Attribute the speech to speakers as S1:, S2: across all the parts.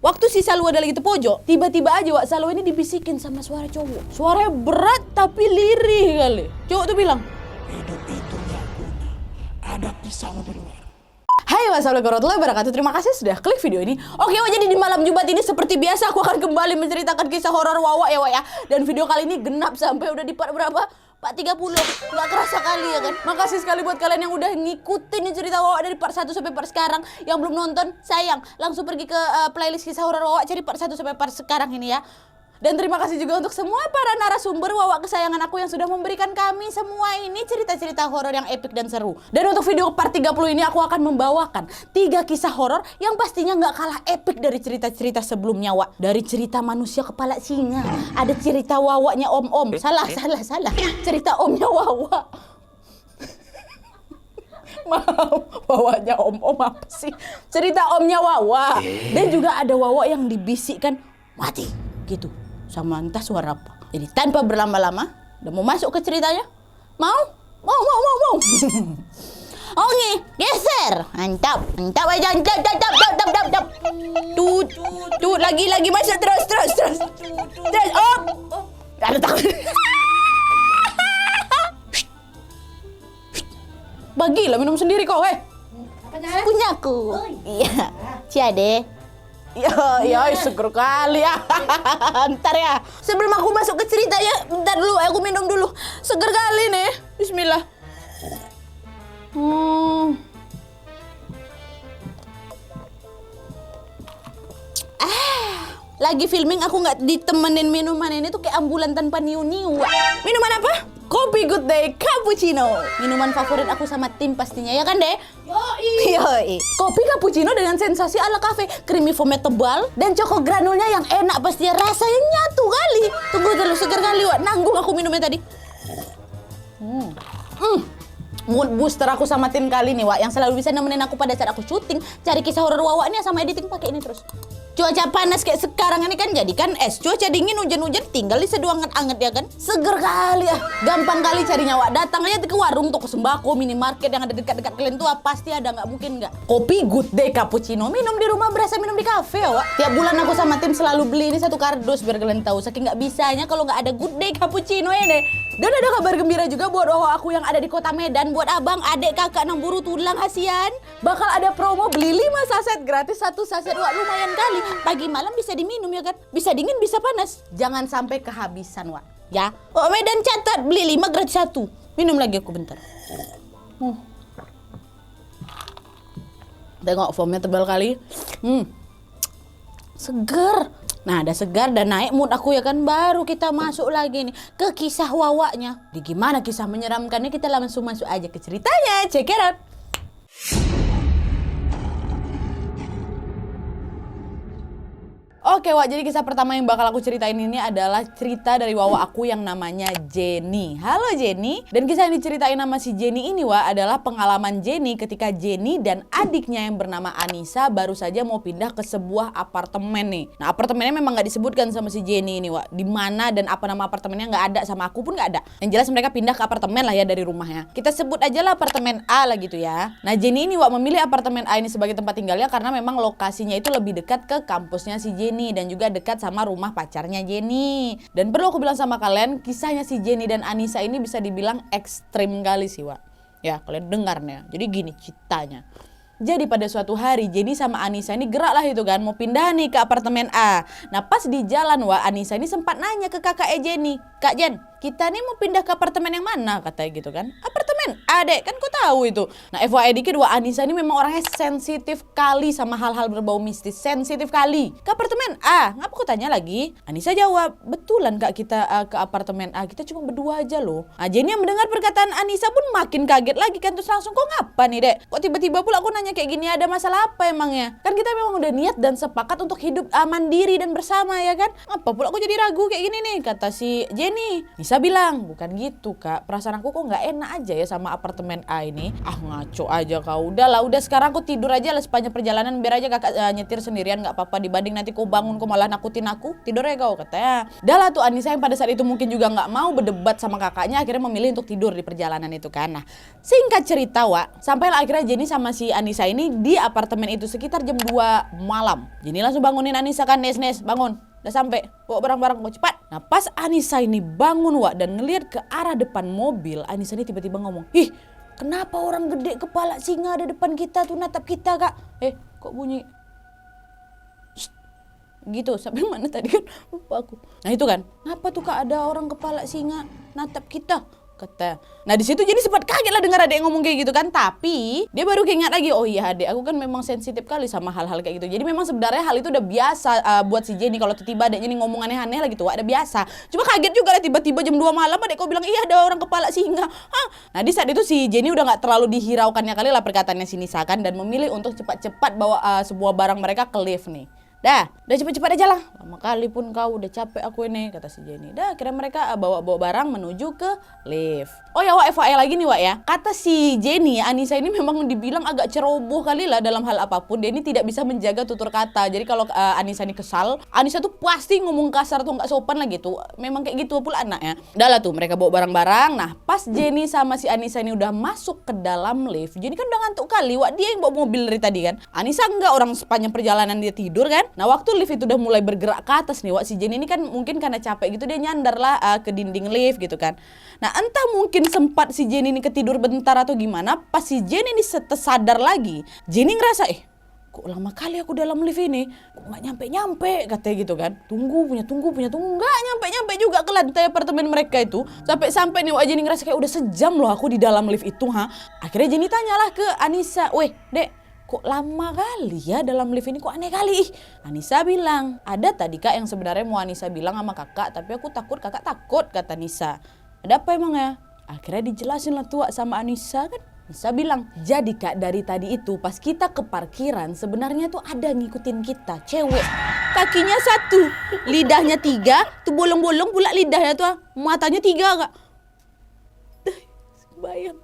S1: Waktu si Salwa ada lagi pojok, tiba-tiba aja Wak Salwa ini dibisikin sama suara cowok. Suaranya berat tapi lirih kali. Cowok tuh bilang,
S2: hidup itu gak guna, ada pisau di luar.
S1: Hai, wassalamualaikum warahmatullahi wabarakatuh. Terima kasih sudah klik video ini. Oke Wak, jadi di malam Jumat ini seperti biasa aku akan kembali menceritakan kisah horor Wawa ya Wak ya. Dan video kali ini genap sampai udah di part berapa? Pak 30. Nggak kerasa kali ya kan. Makasih sekali buat kalian yang udah ngikutin cerita Wawa dari part 1 sampai part sekarang. Yang belum nonton, sayang, langsung pergi ke playlist kisah horor Wawa, cari part 1 sampai part sekarang ini ya. Dan terima kasih juga untuk semua para narasumber Wawa kesayangan aku yang sudah memberikan kami semua ini cerita-cerita horor yang epik dan seru. Dan untuk video part 30 ini aku akan membawakan 3 kisah horor yang pastinya nggak kalah epik dari cerita-cerita sebelumnya Wak. Dari cerita manusia kepala singa, ada cerita Wawanya Om-Om. Salah. Cerita omnya Wawa. Maaf, Wawanya Om-Om apa sih? Cerita omnya Wawa. Dan juga ada Wawa yang dibisikkan mati gitu sama entah suara apa. Jadi tanpa berlama-lama, udah mau masuk ke ceritanya? Mau? Oke, geser. Mantap aja, mantap. Tut, lagi masuk terus. Oh. Ada takut. Bagilah minum sendiri kau, Punya aku. Iya. Ciade. Ya, seger kali ya. Ntar ya. Sebelum aku masuk ke ceritanya, bentar dulu, aku minum dulu. Seger kali nih. Bismillah. Lagi filming aku nggak ditemenin minuman ini tuh kayak ambulan tanpa niu-niu. Minuman apa? Kopi Good Day Cappuccino. Minuman favorit aku sama tim pastinya, ya kan deh? Yoi. Kopi cappuccino dengan sensasi ala cafe, creamy foamnya tebal dan coko granulnya yang enak pastinya, rasanya nyatu kali. Tunggu dulu, segar kali Wak. Nanggung aku minumnya tadi. Mood booster aku sama tim kali nih Wak, yang selalu bisa nemenin aku pada saat aku syuting, cari kisah horor Wawa ini sama editing pakai ini terus. Cuaca panas kayak sekarang ini kan jadi kan es, cuaca dingin hujan-hujan tinggal diseduh anget-anget ya kan. Seger kali ya, gampang kali carinya Wak. Datang aja ke warung, toko sembako, minimarket yang ada dekat-dekat kalian tuh pasti ada, nggak mungkin nggak. Kopi Good Day Cappuccino, minum di rumah berasa minum di kafe ya Wak. Tiap bulan aku sama tim selalu beli ini 1 kardus biar kalian tahu saking nggak bisanya kalau nggak ada Good Day Cappuccino ya deh. Dan ada kabar gembira juga buat Wawa aku yang ada di kota Medan, buat abang, adik, kakak nang buru tulang hasian. Bakal ada promo beli 5 saset gratis 1 saset. Wak, lumayan kali. Pagi malam bisa diminum ya kan. Bisa dingin bisa panas. Jangan sampai kehabisan Wak. Ya. Oh, Medan catat, beli 5 gratis 1. Minum lagi aku bentar. Tengok foamnya tebal kali. Seger. Nah, ada segar dan naik mood aku ya kan. Baru kita masuk lagi nih ke kisah Wawanya. Di gimana kisah menyeramkannya, kita langsung masuk aja ke ceritanya. Check it out. Oke Wak, jadi kisah pertama yang bakal aku ceritain ini adalah cerita dari Wawa aku yang namanya Jenny. Halo Jenny. Dan kisah yang diceritain nama si Jenny ini Wak adalah pengalaman Jenny ketika Jenny dan adiknya yang bernama Anissa baru saja mau pindah ke sebuah apartemen nih. Nah, apartemennya memang nggak disebutkan sama si Jenny ini Wak. Di mana dan apa nama apartemennya nggak ada, sama aku pun nggak ada. Yang jelas mereka pindah ke apartemen lah ya dari rumahnya. Kita sebut aja lah apartemen A lah gitu ya. Nah, Jenny ini Wak memilih apartemen A ini sebagai tempat tinggalnya karena memang lokasinya itu lebih dekat ke kampusnya si Jenny dan juga dekat sama rumah pacarnya Jenny. Dan perlu aku bilang sama kalian, kisahnya si Jenny dan Anissa ini bisa dibilang ekstrim kali sih Wak. Ya, kalian dengar nih. Jadi gini ceritanya. Jadi pada suatu hari Jenny sama Anissa ini gerak lah itu kan, mau pindah nih ke apartemen A. Nah, pas di jalan Wak, Anissa ini sempat nanya ke kakaknya Jenny, "Kak Jen, kita nih mau pindah ke apartemen yang mana?" katanya gitu kan. "Apartemen A, Dek, kan kau tahu itu." Nah, FYI dikit Wak, Anissa ini memang orangnya sensitif kali sama hal-hal berbau mistis. Sensitif kali. "Ke apartemen A?" "Ngapa kau tanya lagi?" Anissa jawab, "Betulan Kak, kita ke apartemen A, kita cuma berdua aja loh." Nah, Jenny yang mendengar perkataan Anissa pun makin kaget lagi kan, terus langsung, "Kok ngapa nih Dek? Kok tiba-tiba pula aku nanya kayak gini, ada masalah apa emangnya? Kan kita memang udah niat dan sepakat untuk hidup mandiri dan bersama ya kan? Apa pula aku jadi ragu kayak gini nih?" kata si Jenny ini. Nisa bilang, bukan gitu kak, perasaan aku kok nggak enak aja ya sama apartemen A ini. Ah ngaco aja kau, udah sekarang aku tidur aja lah sepanjang perjalanan, biar aja kakak nyetir sendirian nggak apa-apa, dibanding nanti kau bangun kau malah nakutin aku, tidur ya kau katanya. Dah lah tuh Anissa yang pada saat itu mungkin juga nggak mau berdebat sama kakaknya, akhirnya memilih untuk tidur di perjalanan itu kan. Nah singkat cerita Wak, sampailah akhirnya Jenny sama si Anissa ini di apartemen itu sekitar jam 2 malam. Jenny langsung bangunin Anissa kan, Nes bangun, udah sampai, bawa barang-barang mau cepat. Nah pas Anissa ini bangun Wak dan ngelihat ke arah depan mobil, Anissa ini tiba-tiba ngomong, ih kenapa orang gede kepala singa ada depan kita tuh natap kita kak. Kok bunyi Shh. Gitu sampai mana tadi kan lupa aku. Nah itu kan, kenapa tuh kak ada orang kepala singa natap kita kata. Nah di situ jadi sempat kaget lah dengar adek ngomong kayak gitu kan, tapi dia baru keingat lagi, oh iya adek aku kan memang sensitif kali sama hal-hal kayak gitu. Jadi memang sebenarnya hal itu udah biasa buat si Jenny, kalau tiba-tiba adeknya nih ngomong aneh-aneh lah gitu, ada biasa. Cuma kaget juga lah tiba-tiba jam 2 malam adek kau bilang iya ada orang kepala singa. Nah di saat itu si Jenny udah nggak terlalu dihiraukannya kali lah perkataannya si Nisa kan, dan memilih untuk cepat-cepat bawa sebuah barang mereka ke lift nih. Udah cepet-cepet aja lah. Lama kali pun kau, udah capek aku ini, kata si Jenny. Akhirnya mereka bawa barang menuju ke lift. Oh ya Wak, FYI lagi nih Wak ya. Kata si Jenny, Anissa ini memang dibilang agak ceroboh kali lah dalam hal apapun. Dia ini tidak bisa menjaga tutur kata. Jadi kalau Anissa ini kesal, Anissa tuh pasti ngomong kasar tuh nggak sopan lah gitu. Memang kayak gitu pula anaknya. Udah lah tuh mereka bawa barang-barang. Nah pas Jenny sama si Anissa ini udah masuk ke dalam lift, Jenny kan udah ngantuk kali Wak. Dia yang bawa mobil dari tadi kan. Anissa enggak, orang sepanjang perjalanan dia tidur kan. Nah waktu lift itu udah mulai bergerak ke atas nih Wak, si Jenny ini kan mungkin karena capek gitu dia nyandar lah ke dinding lift gitu kan. Nah entah mungkin sempat si Jenny ini ketidur bentar atau gimana, pas si Jenny ini sadar lagi, Jenny ngerasa kok lama kali aku dalam lift ini, kok gak nyampe-nyampe katanya gitu kan. Tunggu, gak nyampe-nyampe juga ke lantai apartemen mereka itu. Sampai nih Wak, Jenny ngerasa kayak udah sejam loh aku di dalam lift itu Akhirnya Jenny tanyalah ke Anissa, weh dek, kok lama kali ya dalam lift ini, kok aneh kali. Anissa bilang, ada tadi kak yang sebenarnya mau Anissa bilang sama kakak, tapi aku takut kakak takut, kata Nisa. Ada apa emang ya? Akhirnya dijelasin lah tua sama Anissa kan. Nisa bilang, jadi kak dari tadi itu pas kita ke parkiran sebenarnya tuh ada ngikutin kita, cewek. Kakinya 1, lidahnya 3, tuh bolong-bolong pula lidahnya tuh, matanya 3 kak. Bayang,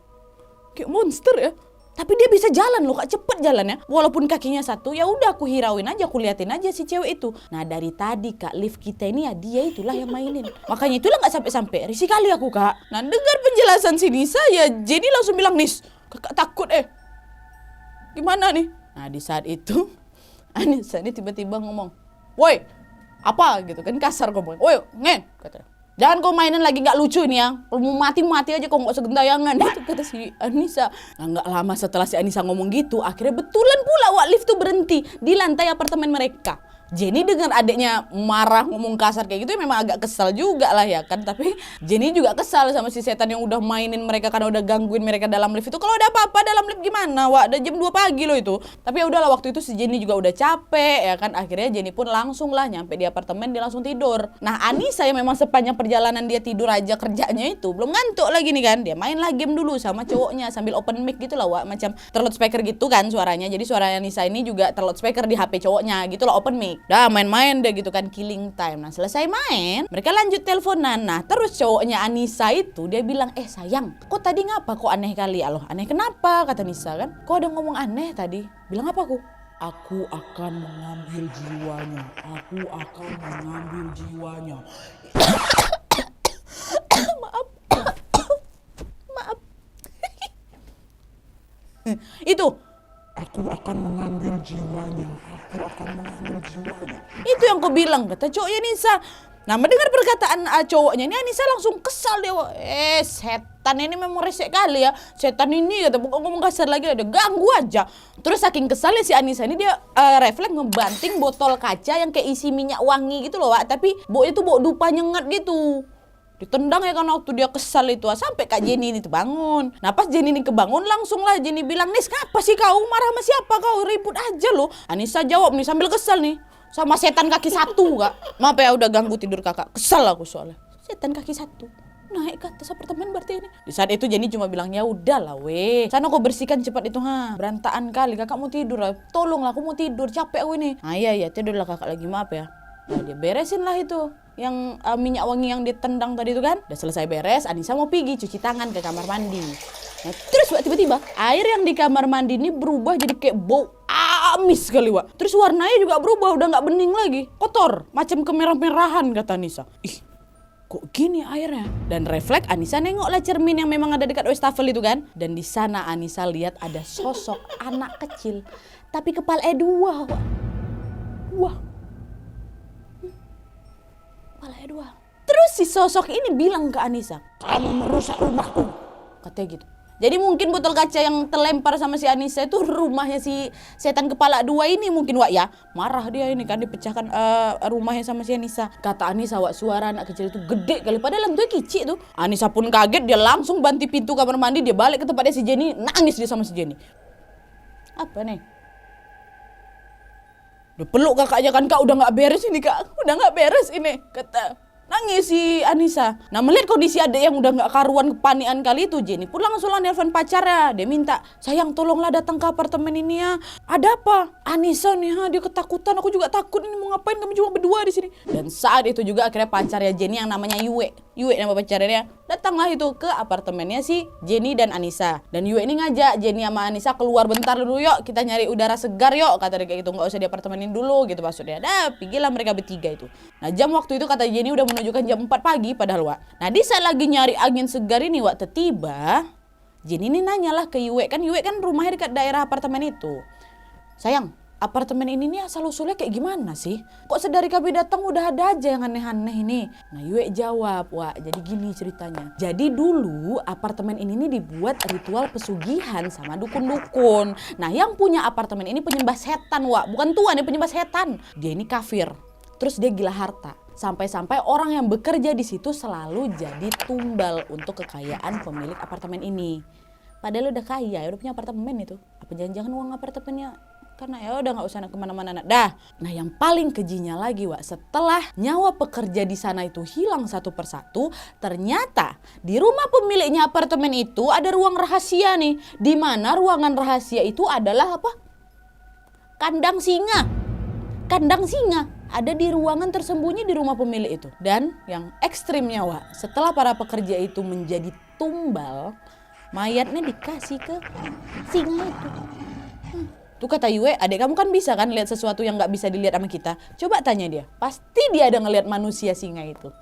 S1: kayak monster ya. Tapi dia bisa jalan loh kak, cepet jalannya. Walaupun kakinya 1, ya udah aku hirauin aja, aku liatin aja si cewek itu. Nah dari tadi kak, lift kita ini ya dia itulah yang mainin. Makanya itulah gak sampai-sampai, risih kali aku kak. Nah dengar penjelasan si Nisa ya Jenny langsung bilang, Nis kakak takut gimana nih? Nah di saat itu Anissa ini tiba-tiba ngomong, woi apa gitu kan, kasar ngomong, woi ngen katanya. Jangan kau mainan lagi, gak lucu ini ya. Kalau mau mati aja kau gak usah gentayangan. Itu kata si Anissa. Nah gak lama setelah si Anissa ngomong gitu, akhirnya betulan pula Wak lift tuh berhenti di lantai apartemen mereka. Jenny dengan adiknya marah ngomong kasar kayak gitu ya memang agak kesal juga lah ya kan. Tapi Jenny juga kesal sama si setan yang udah mainin mereka karena udah gangguin mereka dalam lift itu. Kalau ada apa-apa dalam lift gimana Wak, udah jam 2 pagi loh itu. Tapi ya udahlah waktu itu si Jenny juga udah capek ya kan. Akhirnya Jenny pun langsung lah nyampe di apartemen, dia langsung tidur. Nah Anissa yang memang sepanjang perjalanan dia tidur aja kerjanya itu belum ngantuk lagi nih kan. Dia main lah game dulu sama cowoknya sambil open mic gitu lah Wak, macam terloud speaker gitu kan suaranya. Jadi suara Anissa ini juga terloud speaker di HP cowoknya gitu lah, open mic. Dah main-main deh gitu kan, killing time. Nah selesai main, mereka lanjut teleponan. Nah terus cowoknya Anissa itu dia bilang, sayang, kok tadi ngapa kok aneh kali? Aloh aneh kenapa? Kata Nisa kan, kok ada ngomong aneh tadi? Bilang apa aku?
S2: Aku akan mengambil jiwanya. Aku akan mengambil jiwanya.
S1: Maaf. Itu
S2: Aku akan mengambil jiwanya. Aku akan mengambil jiwanya.
S1: Itu yang aku bilang, kata cowoknya Nisa. Nah mendengar perkataan cowoknya ini Anissa langsung kesal dia. Setan ini memang resek kali ya. Setan ini kata, bukan ngomong kasar lagi, ada ganggu aja. Terus saking kesalnya si Anissa ini dia refleks ngebanting botol kaca yang kayak isi minyak wangi gitu loh Wak. Tapi baunya tuh bau dupa nyengat gitu. Ditendang ya kan waktu dia kesal itu, sampai Kak Jenny ini tuh bangun. Nah pas Jenny ini kebangun langsung lah Jenny bilang, Nis kenapa sih kau marah sama siapa, kau ribut aja loh. Anissa jawab nih sambil kesal nih, sama setan kaki 1 kak. Maaf ya udah ganggu tidur kakak, kesal aku soalnya. Setan kaki 1 naik ke atas apartemen berarti ini. Di saat itu Jenny cuma bilang, ya udahlah weh, sana kau bersihkan cepat itu berantakan kali, kakak mau tidur lah, tolonglah aku mau tidur, capek aku ini. Iya tidurlah kakak lagi, maaf ya. Nah dia beresin lah itu yang minyak wangi yang ditendang tadi itu kan. Udah selesai beres, Anissa mau pergi cuci tangan ke kamar mandi. Nah terus Wak, tiba-tiba air yang di kamar mandi ini berubah jadi kayak bau amis sekali Wak. Terus warnanya juga berubah, udah nggak bening lagi, kotor, macam kemerah-merahan kata Anissa. Ih, kok gini airnya? Dan refleks Anissa nengoklah cermin yang memang ada dekat wastafel itu kan. Dan di sana Anissa lihat ada sosok anak kecil, tapi kepalanya dua Wak. Wah. Kepalanya dua. Terus si sosok ini bilang ke Anissa, "Kamu merusak rumahku." Katanya gitu. Jadi mungkin botol kaca yang terlempar sama si Anissa itu rumahnya si setan kepala dua ini mungkin Wak ya. Marah dia ini kan dipecahkan rumahnya sama si Anissa. Kata Anissa Wak, suara anak kecil itu gede kali padahal itu kecil tuh. Anissa pun kaget, dia langsung banting pintu kamar mandi, dia balik ke tempatnya si Jenny, nangis dia sama si Jenny. Apa nih? Udah peluk kakaknya kan, "Kak udah gak beres ini Kak, udah gak beres ini," kata. Nangis si Anissa. Nah melihat kondisi adik yang udah gak karuan kepanikan kali itu, Jenny pun langsung lah nelfon pacarnya. Dia minta, "Sayang tolonglah datang ke apartemen ini ya. Ada apa?" "Anissa nih dia ketakutan, aku juga takut, ini mau ngapain kami cuma berdua di sini." Dan saat itu juga akhirnya pacarnya Jenny yang namanya Yue nama pacarnya, datanglah itu ke apartemennya si Jenny dan Anissa. Dan Yue ini ngajak Jenny sama Anissa keluar bentar dulu, "Yuk kita nyari udara segar yuk," kata dia kayak gitu, "nggak usah di apartemen ini dulu," gitu maksudnya. Dah pergilah mereka bertiga itu. Nah jam waktu itu kata Jenny udah menunjukkan jam 4 pagi padahal Wak. Nah di saat lagi nyari angin segar ini Wak, tiba Jenny ini nanyalah ke Yue kan rumahnya dekat daerah apartemen itu. "Sayang, apartemen ini nih asal usulnya kayak gimana sih? Kok sedari kami datang udah ada aja yang aneh-aneh ini?" Nah Yue jawab, "Wah jadi gini ceritanya. Jadi dulu apartemen ini nih dibuat ritual pesugihan sama dukun-dukun. Nah yang punya apartemen ini penyembah setan Wak. Bukan tuan, dia penyembah setan. Dia ini kafir. Terus dia gila harta. Sampai-sampai orang yang bekerja di situ selalu jadi tumbal untuk kekayaan pemilik apartemen ini. Padahal udah kaya, udah punya apartemen itu. Apa jangan-jangan uang apartemennya karena ya udah nggak usah kemana-mana." Dah. Nah yang paling kejinya lagi Wak, setelah nyawa pekerja di sana itu hilang satu persatu, ternyata di rumah pemiliknya apartemen itu ada ruang rahasia nih, di mana ruangan rahasia itu adalah apa? Kandang singa. Kandang singa ada di ruangan tersembunyi di rumah pemilik itu. Dan yang ekstrimnya Wak, setelah para pekerja itu menjadi tumbal, mayatnya dikasih ke singa itu. Tuh kata Yue, "Adek kamu kan bisa kan lihat sesuatu yang gak bisa dilihat sama kita. Coba tanya dia, pasti dia ada ngelihat manusia singa itu."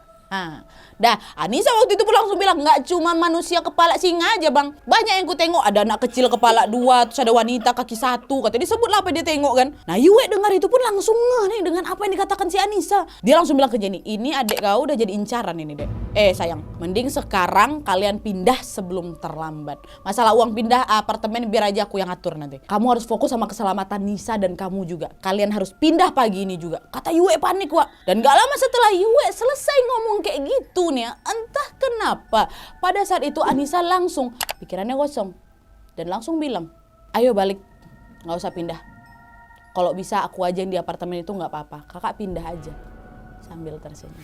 S1: Dah Anissa waktu itu pun langsung bilang, "Nggak cuma manusia kepala singa aja bang, banyak yang ku tengok, ada anak kecil kepala 2, terus ada wanita kaki 1, katanya disebut lah apa dia tengok kan." Nah Yue dengar itu pun langsung ngeh nih dengan apa yang dikatakan si Anissa. Dia langsung bilang ke Jenny, "Ini adik kau udah jadi incaran ini dek. Sayang, mending sekarang kalian pindah sebelum terlambat. Masalah uang pindah apartemen biar aja aku yang atur nanti. Kamu harus fokus sama keselamatan Nisa dan kamu juga. Kalian harus pindah pagi ini juga." Kata Yue panik Wak. Dan gak lama setelah Yue selesai ngomong kayak gitu nih, entah kenapa pada saat itu Anissa langsung pikirannya kosong dan langsung bilang, "Ayo balik, nggak usah pindah. Kalau bisa aku aja yang di apartemen itu nggak apa-apa. Kakak pindah aja," sambil tersenyum.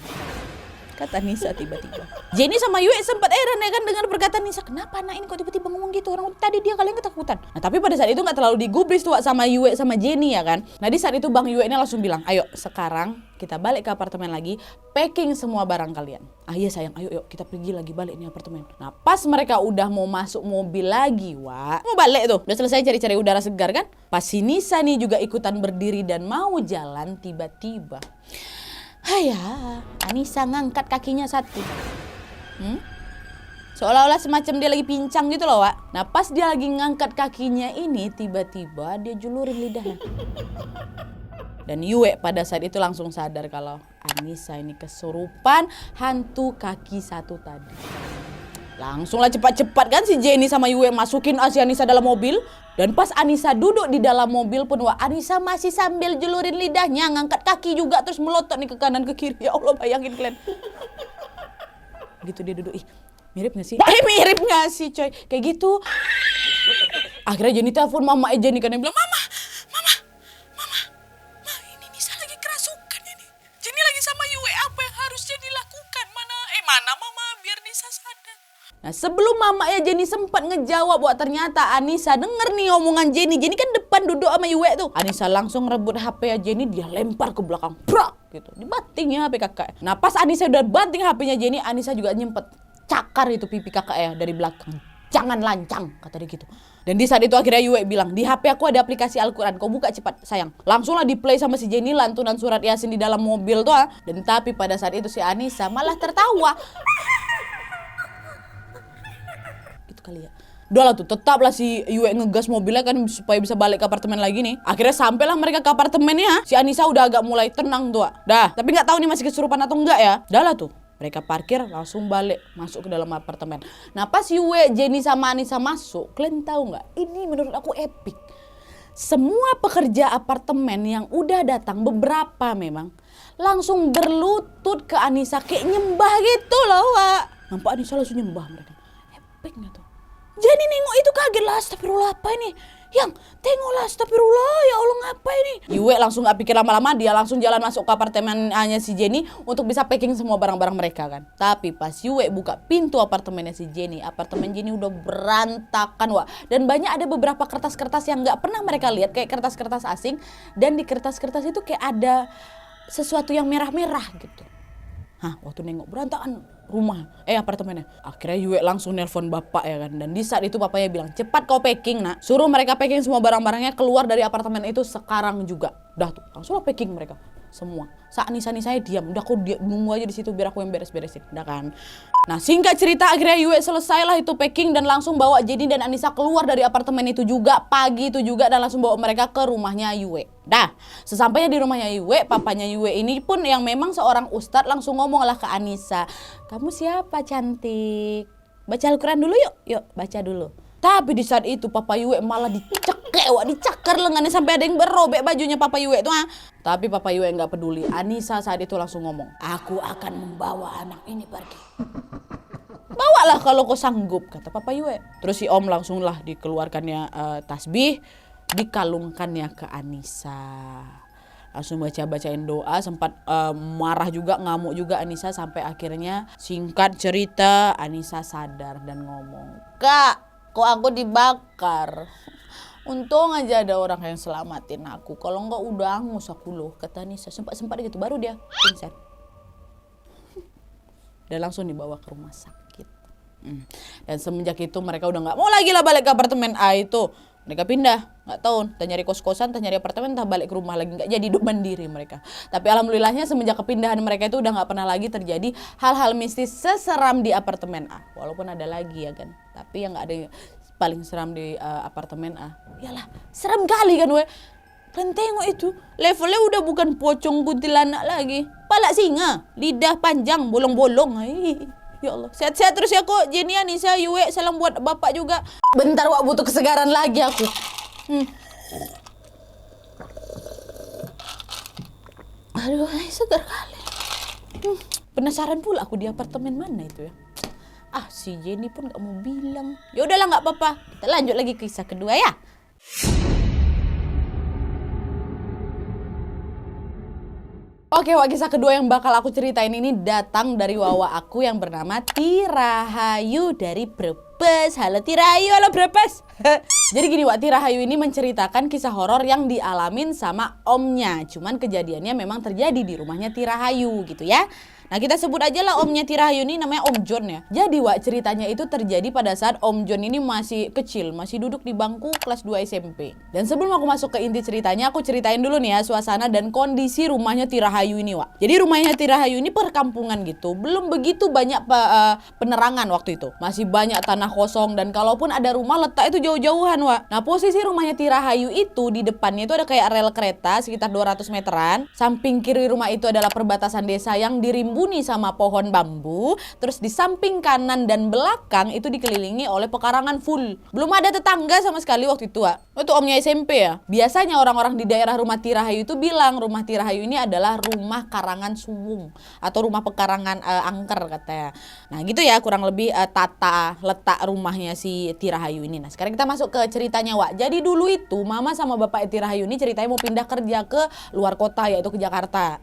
S1: Kata Nisa tiba-tiba. Jenny sama Yue sempat heran ya kan dengan perkataan Nisa. Kenapa anak ini kok tiba-tiba ngomong gitu? Orang tadi dia kalian ketakutan. Nah tapi pada saat itu gak terlalu digubris tuh sama Yue sama Jenny ya kan. Nah di saat itu Bang Yue ini langsung bilang, "Ayo sekarang kita balik ke apartemen lagi. Packing semua barang kalian." "Iya sayang, ayo yuk kita pergi lagi balik nih apartemen." Nah pas mereka udah mau masuk mobil lagi Wak, mau balik tuh. Udah selesai cari-cari udara segar kan. Pas si Nisa nih juga ikutan berdiri dan mau jalan, tiba-tiba Anissa ngangkat kakinya satu. Seolah-olah semacam dia lagi pincang gitu loh Wak. Nah pas dia lagi ngangkat kakinya ini, tiba-tiba dia julurin lidahnya. Dan Yue pada saat itu langsung sadar kalau Anissa ini kesurupan hantu kaki 1 tadi. Langsunglah cepat-cepat kan si Jenny sama Yue masukin si Anissa dalam mobil. Dan pas Anissa duduk di dalam mobil pun Wak, Anissa masih sambil julurin lidahnya, ngangkat kaki juga terus melotot nih ke kanan ke kiri. Ya Allah bayangin kalian. Gitu dia duduk. Mirip gak sih? Mirip gak sih coy? Kayak gitu. Akhirnya Jenny telepon mama Jenny kan, yang bilang, Mama, ini Nisa lagi kerasukan ini. Jenny lagi sama Yue, apa yang harusnya dilakukan? Mana mama biar Nisa sadar. Nah sebelum mamanya Jenny sempat ngejawab, Wak, ternyata Anissa denger nih omongan Jenny. Jenny kan depan duduk sama Yue tuh. Anissa langsung rebut HP ya Jenny, dia lempar ke belakang. Prak! gitu. Dibanting ya HP kakak. Nah pas Anissa udah banting HP-nya Jenny, Anissa juga nyempet cakar itu pipi kakak ya dari belakang. Jangan lancang, kata dia gitu. Dan di saat itu akhirnya Yue bilang, di HP aku ada aplikasi Al-Quran, kau buka cepat sayang. Langsunglah di play sama si Jenny lantunan surat Yasin di dalam mobil tuh. Dan tapi pada saat itu si Anissa malah tertawa. Gitu kali ya. Udah lah tuh, tetaplah si Yue ngegas mobilnya kan supaya bisa balik ke apartemen lagi nih. Akhirnya sampailah mereka ke apartemennya. Si Anissa udah agak mulai tenang tuh. Dah, tapi nggak tahu nih masih kesurupan atau enggak ya. Udah lah tuh. Mereka parkir langsung balik masuk ke dalam apartemen. Nah pas Yue, Jenny sama Anissa masuk, kalian tahu nggak? Ini menurut aku epic. Semua pekerja apartemen yang udah datang, beberapa memang, langsung berlutut ke Anissa kayak nyembah gitu loh, Wak. Nampak Anissa langsung nyembah mereka. Epic nggak tuh? Jenny nengok itu kaget lah, astagfirullah apa ini? Yang tengoklah, astagfirullah, ya Allah ngapa ini? Yue langsung gak pikir lama-lama, dia langsung jalan masuk ke apartemennya si Jenny untuk bisa packing semua barang-barang mereka kan. Tapi pas Yue buka pintu apartemennya si Jenny, apartemen Jenny udah berantakan, Wak. Dan banyak ada beberapa kertas-kertas yang gak pernah mereka lihat, kayak kertas-kertas asing. Dan di kertas-kertas itu kayak ada sesuatu yang merah-merah gitu. Hah, waktu nengok berantakan rumah, apartemennya. Akhirnya Yue langsung nelpon bapak ya kan. Dan di saat itu papanya bilang, cepat kau packing nak. Suruh mereka packing semua barang-barangnya keluar dari apartemen itu sekarang juga. Udah tuh, langsung packing mereka semua. Saat Anissa diam, udah kau nunggu aja di situ biar aku yang beres-beresin, udah kan. Nah singkat cerita akhirnya Yue selesailah itu packing dan langsung bawa Jenny dan Anissa keluar dari apartemen itu juga pagi itu juga dan langsung bawa mereka ke rumahnya Yue. Dah, sesampainya di rumahnya Yue, papanya Yue ini pun yang memang seorang ustadz langsung ngomonglah ke Anissa, kamu siapa cantik? Baca Al-Quran dulu yuk baca dulu. Tapi di saat itu Papa Yue malah dicakar lengannya sampai ada yang berobek bajunya Papa Yue tuh. Tapi Papa Yue nggak peduli. Anissa saat itu langsung ngomong, aku akan membawa anak ini pergi. Bawalah kalau kau sanggup, kata Papa Yue. Terus si Om langsung lah dikeluarkannya tasbih, dikalungkannya ke Anissa. Langsung bacain doa, sempat marah juga, ngamuk juga Anissa sampai akhirnya singkat cerita Anissa sadar dan ngomong, Kak, kok aku dibakar? Untung aja ada orang yang selamatin aku. Kalau enggak udah angus aku loh, kata Anissa. Sempat gitu baru dia pingsan. Dan langsung dibawa ke rumah sakit. Dan semenjak itu mereka udah nggak mau lagi lah balik ke apartemen A itu. Mereka pindah, nggak tahu, entah nyari kos-kosan, entah nyari apartemen, entah balik ke rumah lagi, nggak jadi hidup mandiri mereka. Tapi alhamdulillahnya semenjak kepindahan mereka itu udah nggak pernah lagi terjadi hal-hal mistis seseram di apartemen A. Walaupun ada lagi ya kan, tapi yang nggak ada yang paling seram di apartemen A. Yalah, seram kali kan we. Kalian tengok itu, levelnya udah bukan pocong kuntilanak lagi, palak singa, lidah panjang, bolong-bolong. Ya Allah, sehat-sehat terus ya kok Jenny, Anissa, Yue, salam buat bapak juga. Bentar Wak, butuh kesegaran lagi aku. Aduh, segar kali. Penasaran pula aku di apartemen mana itu ya. Si Jenny pun gak mau bilang. Ya udahlah nggak apa-apa. Kita lanjut lagi ke kisah kedua ya. Oke, kisah kedua yang bakal aku ceritain ini datang dari wawa aku yang bernama Tirahayu dari Brebes. Halo Tirahayu, halo Brebes. Jadi gini Wak, Tirahayu ini menceritakan kisah horor yang dialamin sama omnya. Cuman kejadiannya memang terjadi di rumahnya Tirahayu gitu ya. Nah kita sebut aja lah omnya Tirahayu ini namanya Om John ya. Jadi Wak, ceritanya itu terjadi pada saat Om John ini masih kecil, masih duduk di bangku kelas 2 SMP. Dan sebelum aku masuk ke inti ceritanya, aku ceritain dulu nih ya suasana dan kondisi rumahnya Tirahayu ini Wak. Jadi rumahnya Tirahayu ini perkampungan gitu, belum begitu banyak penerangan waktu itu. Masih banyak tanah kosong dan kalaupun ada rumah letak itu jauh-jauhan Wak. Nah posisi rumahnya Tirahayu itu di depannya itu ada kayak rel kereta sekitar 200 meteran. Samping kiri rumah itu adalah perbatasan desa yang dirimbuni sama pohon bambu. Terus di samping kanan dan belakang itu dikelilingi oleh pekarangan full. Belum ada tetangga sama sekali waktu itu Wak. Itu omnya SMP ya. Biasanya orang-orang di daerah rumah Tirahayu itu bilang rumah Tirahayu ini adalah rumah karangan suwung atau rumah pekarangan angker katanya. Nah gitu ya kurang lebih tata letak rumahnya si Tirahayu ini. Nah sekarang kita masuk ke ceritanya Wak. Jadi dulu itu mama sama bapak Tirahayu ini ceritanya mau pindah kerja ke luar kota yaitu ke Jakarta.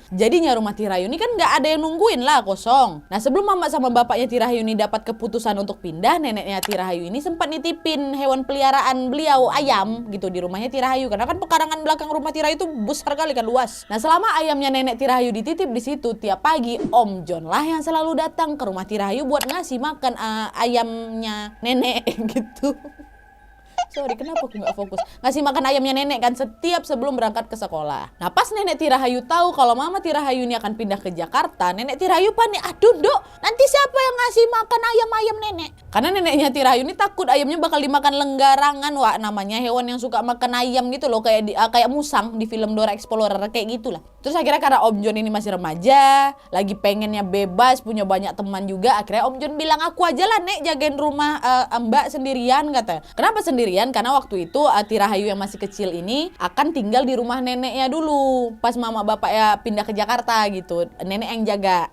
S1: Jadinya rumah Tirahayu ini kan nggak ada ada yang nungguin lah, kosong. Nah sebelum mama sama bapaknya Tirahayu ini dapat keputusan untuk pindah, neneknya Tirahayu ini sempat nitipin hewan peliharaan beliau, ayam gitu, di rumahnya Tirahayu. Karena kan pekarangan belakang rumah Tirahayu itu besar kali kan, luas. Nah selama ayamnya nenek Tirahayu dititip di situ, tiap pagi Om John lah yang selalu datang ke rumah Tirahayu buat ngasih makan ayamnya nenek gitu. Sorry, kenapa aku nggak fokus? Ngasih makan ayamnya nenek kan setiap sebelum berangkat ke sekolah. Nah pas nenek Tirahayu tahu kalau mama Tirahayu ini akan pindah ke Jakarta, nenek Tirahayu panik. Aduh dok, nanti siapa yang ngasih makan ayam-ayam nenek? Karena neneknya Tirahayu ini takut ayamnya bakal dimakan lenggarangan. Wah, namanya hewan yang suka makan ayam gitu loh, kayak musang di film Dora Explorer kayak gitulah. Terus akhirnya karena Om John ini masih remaja, lagi pengennya bebas, punya banyak teman juga, akhirnya Om John bilang, aku aja lah nek jagain rumah Mbak sendirian, kata. Kenapa sendirian? Karena waktu itu Tirahayu yang masih kecil ini akan tinggal di rumah neneknya dulu pas mama bapaknya pindah ke Jakarta gitu, nenek yang jaga.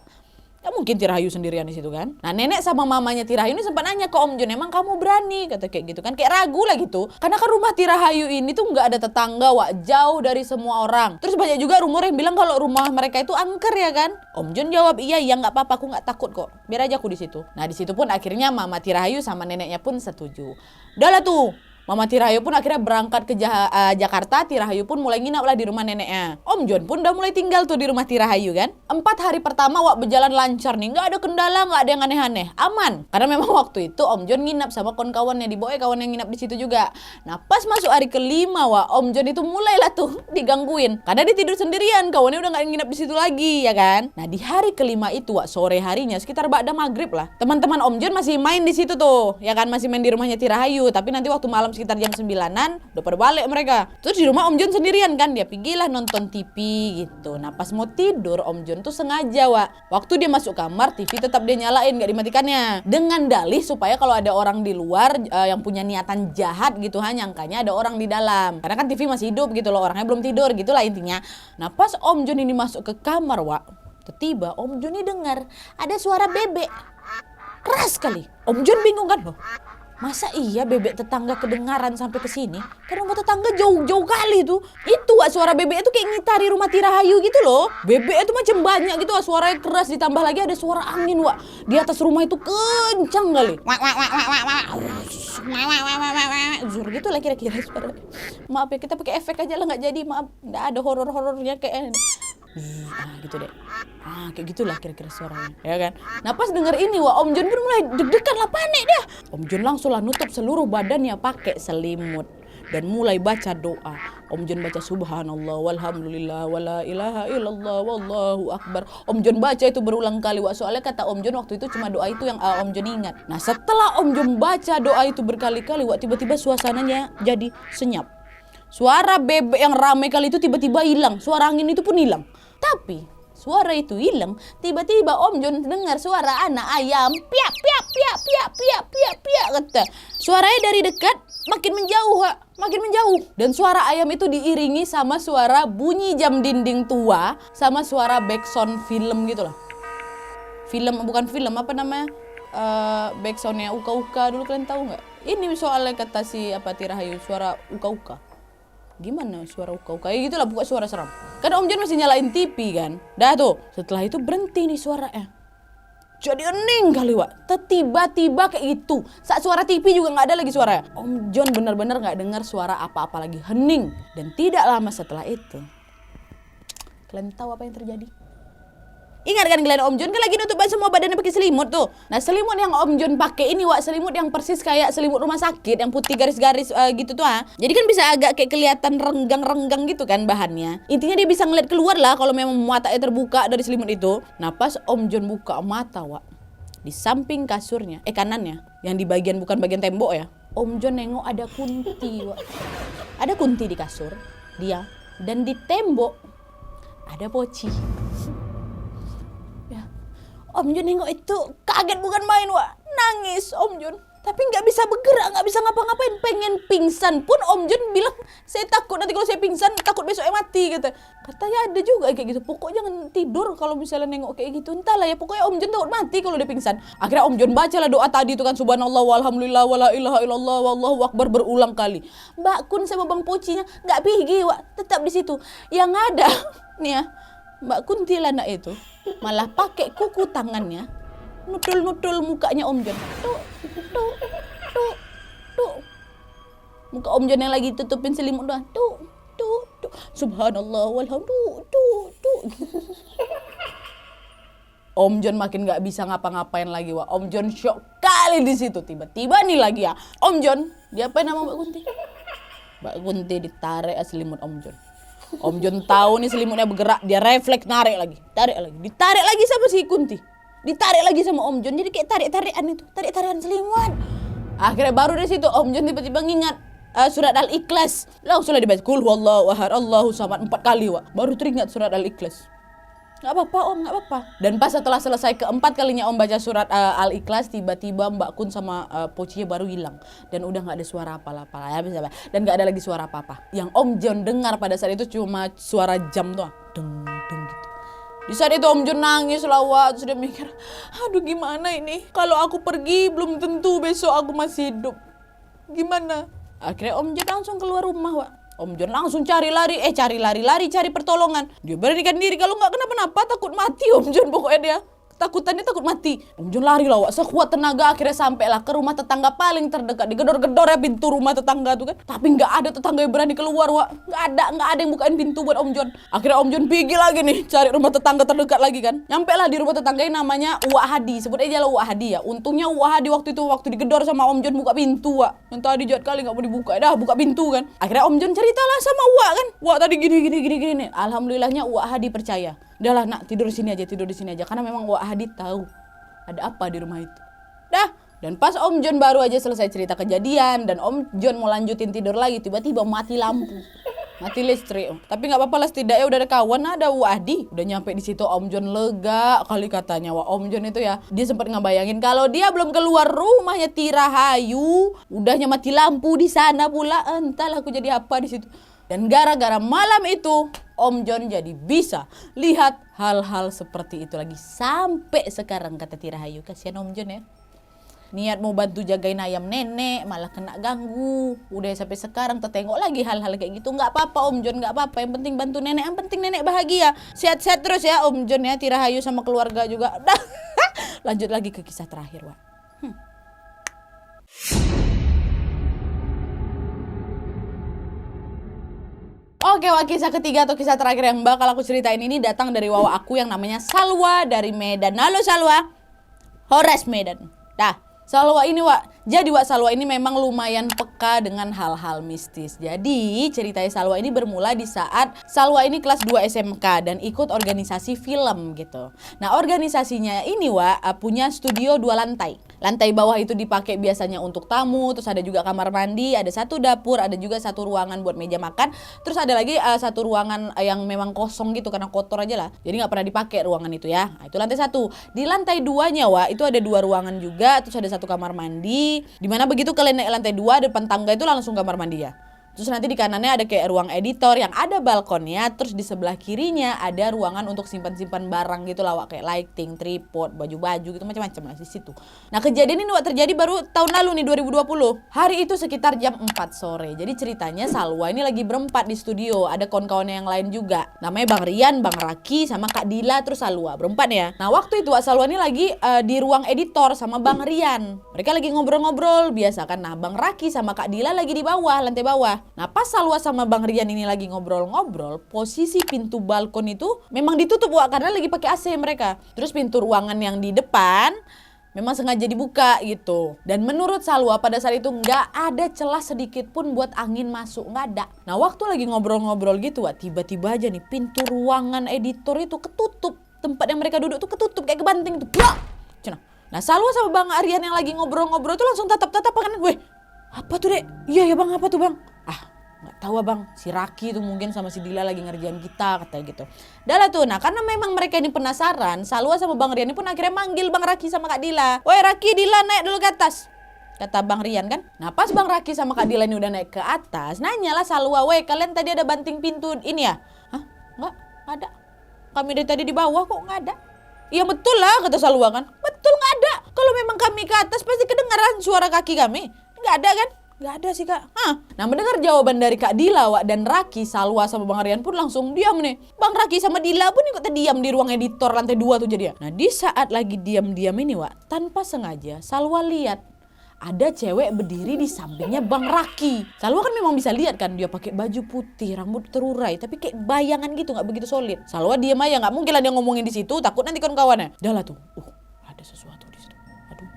S1: Ya mungkin Tirahayu sendirian di situ kan. Nah nenek sama mamanya Tirahayu ini sempat nanya ke Om John, emang kamu berani? Kata kayak gitu kan, kayak ragu lah gitu. Karena kan rumah Tirahayu ini tuh nggak ada tetangga, wak, jauh dari semua orang. Terus banyak juga rumor yang bilang kalau rumah mereka itu angker ya kan. Om John jawab, iya nggak apa-apa, aku nggak takut kok. Biar aja aku di situ. Nah di situ pun akhirnya mama Tirahayu sama neneknya pun setuju. Udah lah tuh. Mama Tirahayu pun akhirnya berangkat ke Jakarta. Tirahayu pun mulai nginap lah di rumah neneknya. Om John pun udah mulai tinggal tuh di rumah Tirahayu kan. 4 hari pertama wak berjalan lancar nih, nggak ada kendala, nggak ada yang aneh-aneh, aman. Karena memang waktu itu Om John nginap sama kawan-kawannya, di bawah kawan yang nginap di situ juga. Nah pas masuk hari kelima wak, Om John itu mulailah tuh digangguin. Karena dia tidur sendirian, kawannya udah nggak nginap di situ lagi ya kan. Nah di hari kelima itu wak, sore harinya sekitar ba'da maghrib lah, teman-teman Om John masih main di situ tuh ya kan, masih main di rumahnya Tirahayu. Tapi nanti waktu malam sekitar jam 9-an udah pada balik mereka. Terus di rumah Om John sendirian kan, dia pergilah nonton TV gitu. Nah pas mau tidur Om John tuh sengaja wak, waktu dia masuk kamar TV tetap dia nyalain, gak dimatikannya, dengan dalih supaya kalau ada orang di luar yang punya niatan jahat gitu, nyangkanya ada orang di dalam. Karena kan TV masih hidup gitu loh, orangnya belum tidur gitulah intinya. Nah pas Om John ini masuk ke kamar wak, tiba-tiba Om John ini dengar ada suara bebek keras sekali. Om John bingung kan loh, masa iya bebek tetangga kedengaran sampai ke sini? Karena rumah tetangga jauh-jauh kali tuh. Itu wak, suara bebek itu kayak ngitari rumah Tirahayu gitu loh. Bebek itu macam banyak gitu wak, suaranya keras, ditambah lagi ada suara angin wak. Di atas rumah itu kencang kali. Zur gitu lah kira-kira suara. Maaf ya, kita pakai efek aja lah, nggak jadi, maaf. Nggak ada horor-horornya kayak gitu deh. Kayak gitulah kira-kira suaranya, ya kan. Nah pas denger ini wah, Om John pun mulai deg-degan lah, panik dah. Om John langsung lah nutup seluruh badannya pakai selimut dan mulai baca doa. Om John baca subhanallah walhamdulillah wala ilaha illallah wallahu akbar. Om John baca itu berulang kali wah, soalnya kata Om John waktu itu cuma doa itu yang Om John ingat. Nah setelah Om John baca doa itu berkali-kali wah, tiba-tiba suasananya jadi senyap. Suara bebek yang ramai kali itu tiba-tiba hilang, suara angin itu pun hilang. Tapi suara itu hilang, tiba-tiba Om John dengar suara anak ayam piak piak piak piak piak piak piak kata. Suaranya dari dekat makin menjauh, makin menjauh. Dan suara ayam itu diiringi sama suara bunyi jam dinding tua sama suara backsound film gitu loh. Film, bukan film, apa namanya? Backsoundnya uka-uka dulu, kalian tahu nggak? Ini soalnya kata si Tirahayu, suara uka-uka. Gimana suara uka-uka? Ya gitulah, bukan suara seram. Kan Om John masih nyalain TV kan. Dah tuh, setelah itu berhenti nih suaranya. Jadi hening kali wak. Tiba-tiba kayak gitu. Saat suara TV juga nggak ada lagi suaranya. Om John benar-benar nggak dengar suara apa-apa lagi, hening. Dan tidak lama setelah itu, kalian tahu apa yang terjadi? Ingat kan kalian, Om John kan lagi nutup semua badannya pakai selimut tuh. Nah selimut yang Om John pakai ini wak, selimut yang persis kayak selimut rumah sakit, yang putih garis-garis gitu tuh. Jadi kan bisa agak kayak kelihatan renggang-renggang gitu kan bahannya. Intinya dia bisa ngeliat keluar lah kalau memang matanya terbuka dari selimut itu. Nah pas Om John buka mata wak, di samping kasurnya, kanannya, yang di bagian bukan bagian tembok ya, Om John nengok ada kunti wak. Ada kunti di kasur dia, dan di tembok ada poci. Om John nengok itu kaget bukan main wak, nangis Om John. Tapi nggak bisa bergerak, nggak bisa ngapa-ngapain, pengen pingsan pun Om John bilang, saya takut nanti kalau saya pingsan, takut besoknya mati kata. Katanya ada juga kayak gitu, pokoknya jangan tidur kalau misalnya nengok kayak gitu. Entahlah ya, pokoknya Om John takut mati kalau dia pingsan. Akhirnya Om John bacalah doa tadi itu kan, subhanallah walhamdulillah wala ilaha illallah wallahu akbar berulang kali. Mbak Kun sama Bang Pocinya nggak pergi wak, tetap di situ. Yang ada nih ya, Mbak kuntilanak itu malah pakai kuku tangannya nudul-nudul mukanya Om Jon. Tuh, tuh, tuh, tuh. Muka Om Jon yang lagi tutupin selimut doang. Tuh, tuh, tuh. Subhanallah walhamdulillah. Tuh, tuh. Om Jon makin gak bisa ngapa-ngapain lagi, wah. Om Jon shock kali di situ. Tiba-tiba nih lagi ya, Om Jon, diapain sama Mbak Kunti? Mbak Kunti ditarik selimut Om Jon. Om Jon tahu nih selimutnya bergerak, dia refleks narik lagi, ditarik lagi sama si Kunti, ditarik lagi sama Om Jon. Jadi kayak tarik-tarikan selimut. Akhirnya baru dari situ Om Jon tiba-tiba ngingat surat Al-Ikhlas. Langsung dibaca Qul huwallahu ahad Allahu samad 4 kali, wak. Baru teringat surat Al-Ikhlas. Gak apa-apa Om, gak apa-apa. Dan pas setelah selesai keempat kalinya Om baca surat Al-Ikhlas, tiba-tiba Mbak Kun sama Pocinya baru hilang. Dan udah gak ada suara apa-apa. Dan gak ada lagi suara apa-apa. Yang Om Jon dengar pada saat itu cuma suara jam tuh. Deng, deng gitu. Di saat itu Om Jon nangis lawat. Sudah mikir, aduh gimana ini? Kalau aku pergi belum tentu besok aku masih hidup. Gimana? Akhirnya Om Jon langsung keluar rumah, Wak. Om Jon langsung cari cari pertolongan. Dia beranikan diri, kalau nggak kenapa-napa takut mati Om Jon, pokoknya dia takutannya takut mati. Om Jon lari lah, Wak, sekuat tenaga. Akhirnya sampailah ke rumah tetangga paling terdekat. Digedor-gedor ya pintu rumah tetangga tuh kan. Tapi nggak ada tetangga yang berani keluar, Wak. Nggak ada yang bukain pintu buat Om Jon. Akhirnya Om Jon pergi lagi nih cari rumah tetangga terdekat lagi kan. Nyampe lah di rumah tetangga yang namanya Uwak Hadi. Sebut aja lah Uwak Hadi ya. Untungnya Uwak Hadi waktu digedor sama Om Jon buka pintu, Wak. Yang tadi jahat kali nggak mau dibuka, dah buka pintu kan. Akhirnya Om Jon ceritalah sama Uwak kan. Uwak tadi gini. Alhamdulillahnya Uwak Hadi percaya. Udahlah nak, tidur di sini aja. Karena memang Uwak Hadi tahu ada apa di rumah itu. Dah. Dan pas Om Jon baru aja selesai cerita kejadian dan Om Jon mau lanjutin tidur lagi, tiba-tiba mati lampu. Mati listrik. Tapi nggak apa-apa lah, setidaknya udah ada kawan, ada Uwak Hadi. Udah nyampe di situ Om Jon lega kali katanya. Wah, Om Jon itu ya, dia sempat ngebayangin kalau dia belum keluar rumahnya Tirahayu, udahnya mati lampu di sana pula. Entahlah aku jadi apa di situ. Dan gara-gara malam itu Om Jon jadi bisa lihat hal-hal seperti itu lagi sampai sekarang, kata Tirahayu. Kasihan Om Jon ya. Niat mau bantu jagain ayam nenek malah kena ganggu. Udah sampai sekarang tertengok lagi hal-hal kayak gitu. Nggak apa-apa Om Jon, nggak apa-apa. Yang penting bantu nenek, yang penting nenek bahagia. Sehat-sehat terus ya Om Jon ya, Tirahayu sama keluarga juga. Lanjut lagi ke kisah terakhir, Wak. Oke, Wak, kisah ketiga atau kisah terakhir yang bakal aku ceritain ini datang dari wawa aku yang namanya Salwa dari Medan. Halo Salwa. Horas Medan. Dah, Salwa ini, Wak. Jadi Wak, Salwa ini memang lumayan peka dengan hal-hal mistis. Jadi ceritanya Salwa ini bermula di saat Salwa ini kelas 2 SMK dan ikut organisasi film gitu. Nah, organisasinya ini, Wak, punya studio 2 lantai. Lantai bawah itu dipakai biasanya untuk tamu, terus ada juga kamar mandi, ada satu dapur, ada juga satu ruangan buat meja makan. Terus ada lagi satu ruangan yang memang kosong gitu karena kotor aja lah. Jadi nggak pernah dipakai ruangan itu ya. Nah, itu lantai 1. Di lantai 2-nya, Wak, itu ada 2 ruangan juga, terus ada satu kamar mandi. Dimana begitu kalian naik lantai 2, depan tangga itu langsung kamar mandi ya. Terus nanti di kanannya ada kayak ruang editor yang ada balkonnya. Terus di sebelah kirinya ada ruangan untuk simpan-simpan barang gitu lah, Wak. Kayak lighting, tripod, baju-baju gitu macam-macam lah di situ. Nah, kejadian ini, Wak, terjadi baru tahun lalu nih 2020. Hari itu sekitar jam 4 sore. Jadi ceritanya Salwa ini lagi berempat di studio. Ada kawan-kawannya yang lain juga. Namanya Bang Rian, Bang Raki, sama Kak Dila, terus Salwa. Berempat ya. Nah, waktu itu Wak, Salwa ini lagi di ruang editor sama Bang Rian. Mereka lagi ngobrol-ngobrol biasa kan. Nah, Bang Raki sama Kak Dila lagi di bawah, lantai bawah. Nah, pas Salwa sama Bang Rian ini lagi ngobrol-ngobrol, posisi pintu balkon itu memang ditutup, Wak, karena lagi pakai AC mereka. Terus pintu ruangan yang di depan memang sengaja dibuka gitu. Dan menurut Salwa pada saat itu nggak ada celah sedikit pun buat angin masuk, nggak ada. Nah, waktu lagi ngobrol-ngobrol gitu, Wak, tiba-tiba aja nih pintu ruangan editor itu ketutup. Tempat yang mereka duduk tuh ketutup kayak kebanting tuh. Nah, Salwa sama Bang Rian yang lagi ngobrol-ngobrol tuh langsung tatap-tatap kan. Weh, apa tuh, Dek? Iya ya Bang, apa tuh Bang? Nggak tahu Bang, si Raki tuh mungkin sama si Dila lagi ngerjain kita, katanya gitu. Dah lah tuh, nah karena memang mereka ini penasaran, Salwa sama Bang Rian ini pun akhirnya manggil Bang Raki sama Kak Dila. Woi Raki, Dila naik dulu ke atas, kata Bang Rian kan. Nah pas Bang Raki sama Kak Dila ini udah naik ke atas, nanyalah Salwa, woi kalian tadi ada banting pintu ini ya? Hah? Nggak ada. Kami dari tadi di bawah kok nggak ada. Iya betul lah, kata Salwa kan. Betul nggak ada. Kalau memang kami ke atas pasti kedengaran suara kaki kami. Nggak ada kan? Nggak ada sih kak. Nah mendengar jawaban dari Kak Dila Wak, dan Raki, Salwa sama Bang Rian pun langsung diam nih. Bang Raki sama Dila pun ikut diam di ruang editor lantai 2 tuh jadi ya. Nah di saat lagi diam-diam ini Wak, tanpa sengaja Salwa lihat ada cewek berdiri di sampingnya Bang Raki. Salwa kan memang bisa lihat kan, dia pakai baju putih, rambut terurai, tapi kayak bayangan gitu, nggak begitu solid. Salwa diam aja, nggak mungkin lah dia ngomongin di situ, takut nanti kawan-kawannya. Udah lah tuh, ada sesuatu di situ. Aduh.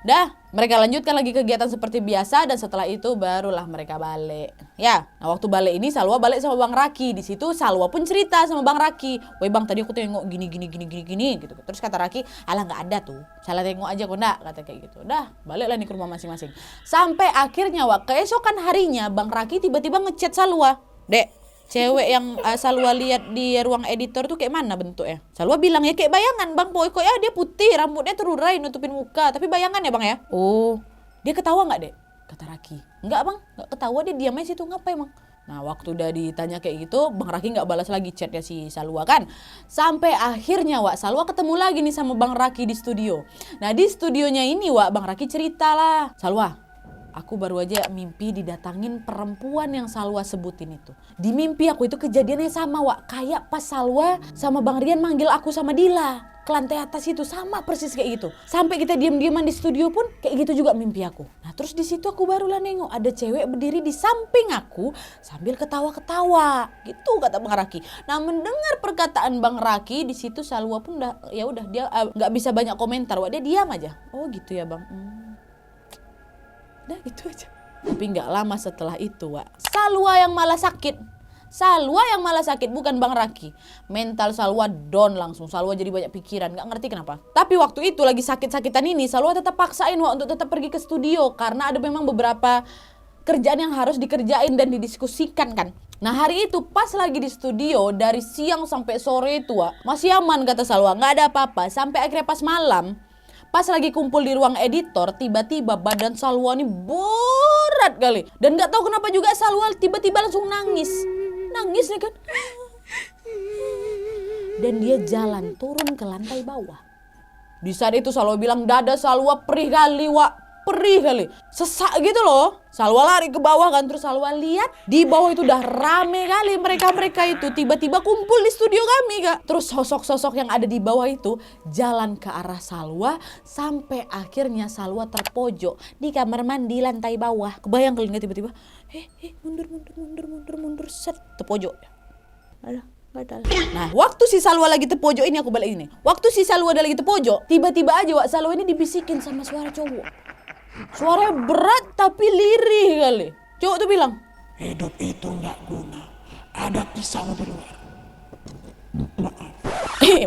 S1: Dah, mereka lanjutkan lagi kegiatan seperti biasa dan setelah itu barulah mereka balik. Ya, nah waktu balik ini Salwa balik sama Bang Raki. Di situ Salwa pun cerita sama Bang Raki. Woi Bang, tadi aku tengok gini gitu. Terus kata Raki, alah nggak ada tuh. Salah tengok aja kok ndak, kata kayak gitu. Dah, baliklah nih ke rumah masing-masing. Sampai akhirnya keesokan harinya Bang Raki tiba-tiba ngechat Salwa. Dek, cewek yang Salwa lihat di ruang editor tuh kayak mana bentuknya? Salwa bilang ya kayak bayangan Bang, pokoknya dia putih, rambutnya terurai nutupin muka, tapi bayangan ya Bang ya? Oh, dia ketawa nggak Dek? Kata Raki. Enggak Bang, nggak ketawa, dia diam aja situ, ngapa emang? Nah waktu udah ditanya kayak gitu, Bang Raki nggak balas lagi chatnya si Salwa kan. Sampai akhirnya Salwa ketemu lagi nih sama Bang Raki di studio. Nah di studionya ini Bang Raki cerita lah. Salwa, aku baru aja mimpi didatangin perempuan yang Salwa sebutin itu. Di mimpi aku itu kejadiannya sama kayak pas Salwa sama Bang Rian manggil aku sama Dila ke lantai atas itu, sama persis kayak gitu. Sampai kita diam-diaman di studio pun kayak gitu juga mimpi aku. Nah terus di situ aku barulah nengok ada cewek berdiri di samping aku sambil ketawa-ketawa gitu, kata Bang Raki. Nah mendengar perkataan Bang Raki di situ Salwa pun dia nggak bisa banyak komentar, dia diam aja. Oh gitu ya Bang. Udah gitu aja. Tapi nggak lama setelah itu Salwa yang malah sakit. Salwa yang malah sakit, bukan Bang Raki. Mental Salwa down langsung. Salwa jadi banyak pikiran, nggak ngerti kenapa. Tapi waktu itu lagi sakit-sakitan ini Salwa tetap paksain untuk tetap pergi ke studio. Karena ada memang beberapa kerjaan yang harus dikerjain dan didiskusikan kan. Nah hari itu pas lagi di studio dari siang sampai sore itu masih aman kata Salwa, nggak ada apa-apa. Sampai akhirnya pas malam, pas lagi kumpul di ruang editor, tiba-tiba badan Salwa ini berat kali. Dan gak tahu kenapa juga Salwa tiba-tiba langsung nangis. Nangis nih kan. Dan dia jalan turun ke lantai bawah. Di saat itu Salwa bilang dada Salwa perih kali perih kali. Sesak gitu loh. Salwa lari ke bawah kan, terus Salwa lihat di bawah itu udah rame kali mereka itu tiba-tiba kumpul di studio kami Kak. Terus sosok-sosok yang ada di bawah itu jalan ke arah Salwa sampai akhirnya Salwa terpojok di kamar mandi lantai bawah. Kebayang kali nggak tiba-tiba? mundur set terpojok. Alah. Nah waktu si Salwa lagi terpojok ini aku balik ini. Waktu si Salwa lagi terpojok, tiba-tiba aja Salwa ini dibisikin sama suara cowok. Suaranya berat tapi lirih kali. Cowok tuh bilang,
S2: Hidup itu nggak guna. Ada pisau di luar.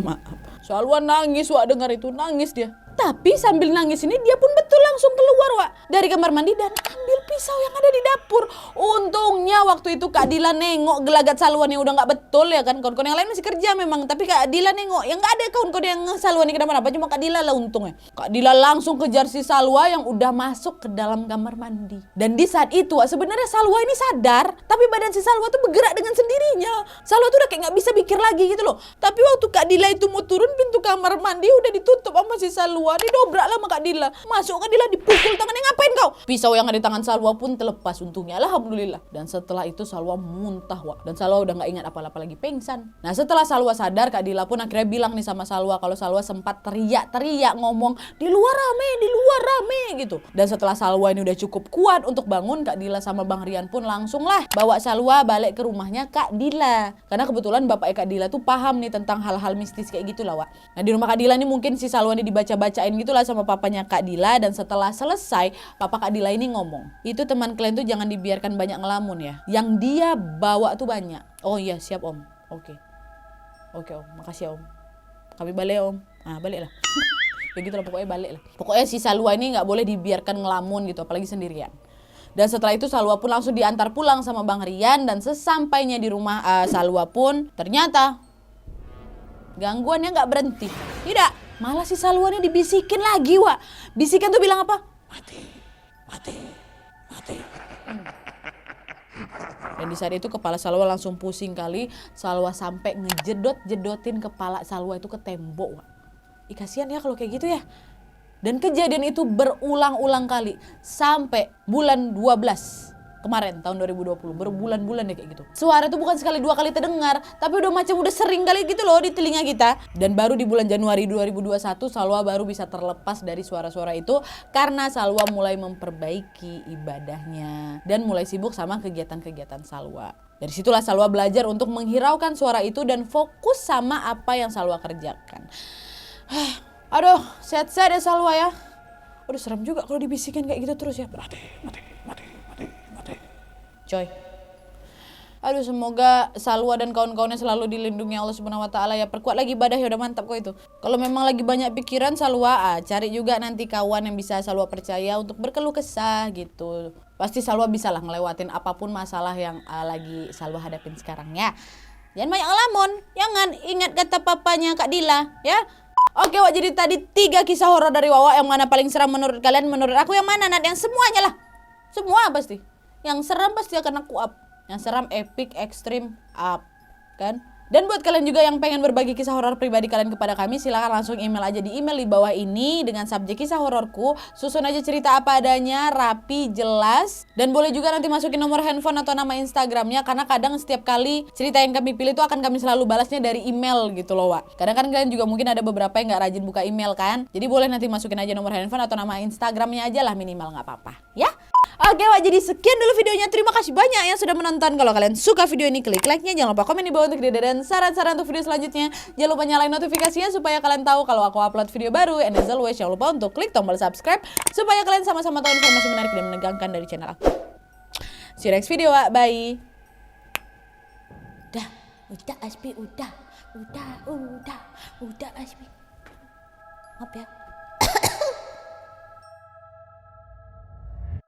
S1: maaf. Salwa nangis dengar itu, nangis dia. Tapi sambil nangis ini dia pun betul langsung keluar dari kamar mandi dan ambil pisau yang ada di dapur. Untungnya waktu itu Kak Dila nengok gelagat Salwa nih udah nggak betul ya kan. Kawan-kawan yang lain masih kerja memang, tapi Kak Dila nengok. Yang nggak ada kawan-kawan yang Salwa nih kenapa-napa, cuma Kak Dila lah untungnya. Kak Dila langsung kejar si Salwa yang udah masuk ke dalam kamar mandi. Dan di saat itu sebenarnya Salwa ini sadar, tapi badan si Salwa tuh bergerak dengan sendirinya. Salwa tuh udah kayak nggak bisa pikir lagi gitu loh. Tapi waktu Kak Dila itu mau turun pintu kamar mandi udah ditutup sama si Salwa. Didobrak lah sama Kak Dila. Masuk Kak Dila dipukul tangannya, ngapain kau? Pisau yang ada di tangan Salwa pun terlepas untungnya, alhamdulillah. Dan setelah itu Salwa muntah Dan Salwa udah gak ingat apa-apa lagi, pingsan. Nah setelah Salwa sadar, Kak Dila pun akhirnya bilang nih sama Salwa kalau Salwa sempat teriak-teriak ngomong di luar rame gitu. Dan setelah Salwa ini udah cukup kuat untuk bangun, Kak Dila sama Bang Rian pun langsung lah bawa Salwa balik ke rumahnya Kak Dila. Karena kebetulan bapaknya Kak Dila tuh paham nih tentang hal-hal mistis kayak gitu lah Nah di rumah Kak Dila ini mungkin si Salwa ini dibaca-bacain gitulah sama papanya Kak Dila. Dan setelah selesai, papa Kak Dila ini ngomong, itu teman kalian tuh jangan dibiarkan banyak ngelamun ya. Yang dia bawa tuh banyak. Oh iya siap Om. Oke Om, makasih Om. Kami balik Om. Balik lah. Begitu lah pokoknya balik lah. Pokoknya si Salwa ini gak boleh dibiarkan ngelamun gitu, apalagi sendirian. Dan setelah itu Salwa pun langsung diantar pulang sama Bang Rian. Dan sesampainya di rumah Salwa pun ternyata gangguannya gak berhenti. Tidak. Malah si Salwa ini dibisikin lagi Bisikan tuh bilang apa? Mati. Dan di saat itu kepala Salwa langsung pusing kali. Salwa sampai ngejedot-jedotin kepala Salwa itu ke tembok Kasihan ya kalau kayak gitu ya. Dan kejadian itu berulang-ulang kali sampai bulan 12 kemarin tahun 2020, berbulan-bulan deh kayak gitu. Suara itu bukan sekali dua kali terdengar, tapi udah sering kali gitu loh di telinga kita. Dan baru di bulan Januari 2021 Salwa baru bisa terlepas dari suara-suara itu karena Salwa mulai memperbaiki ibadahnya dan mulai sibuk sama kegiatan-kegiatan Salwa. Dari situlah Salwa belajar untuk menghiraukan suara itu dan fokus sama apa yang Salwa kerjakan. Aduh, sehat-sehat ya Salwa ya. Aduh, serem juga kalau dibisikin kayak gitu terus ya. Mati. Coy. Aduh, semoga Salwa dan kawan-kawannya selalu dilindungi Allah Subhanahu wa taala ya. Perkuat lagi ibadah ya, udah mantap kok itu. Kalau memang lagi banyak pikiran Salwa, cari juga nanti kawan yang bisa Salwa percaya untuk berkeluh kesah gitu. Pasti Salwa bisa lah ngelewatin apapun masalah yang lagi Salwa hadapin sekarang ya. Jangan banyak ngelamun, jangan ingat kata papanya Kak Dila ya. Oke, Wak, jadi tadi 3 kisah horor dari Wawa, yang mana paling seram menurut kalian? Menurut aku yang mana? Nat, yang semuanya lah. Semua pasti. Yang seram pasti akan aku up. Yang seram, epic, ekstrim, up. Kan? Dan buat kalian juga yang pengen berbagi kisah horor pribadi kalian kepada kami, silakan langsung email aja di email di bawah ini dengan subjek kisah hororku. Susun aja cerita apa adanya, rapi, jelas. Dan boleh juga nanti masukin nomor handphone atau nama Instagramnya, karena kadang setiap kali cerita yang kami pilih itu akan kami selalu balasnya dari email gitu loh, Wak. Kadang kan kalian juga mungkin ada beberapa yang gak rajin buka email kan. Jadi boleh nanti masukin aja nomor handphone atau nama Instagramnya aja lah, minimal gak apa-apa ya. Oke, Wak, jadi sekian dulu videonya. Terima kasih banyak yang sudah menonton. Kalau kalian suka video ini, klik like-nya. Jangan lupa komen di bawah untuk ide dan saran-saran untuk video selanjutnya. Jangan lupa nyalain notifikasinya supaya kalian tahu kalau aku upload video baru. And as always, jangan lupa untuk klik tombol subscribe supaya kalian sama-sama tahu informasi menarik dan menegangkan dari channel aku. See you next video, Wak. Bye. Udah Aspi, udah Aspi. Maaf ya.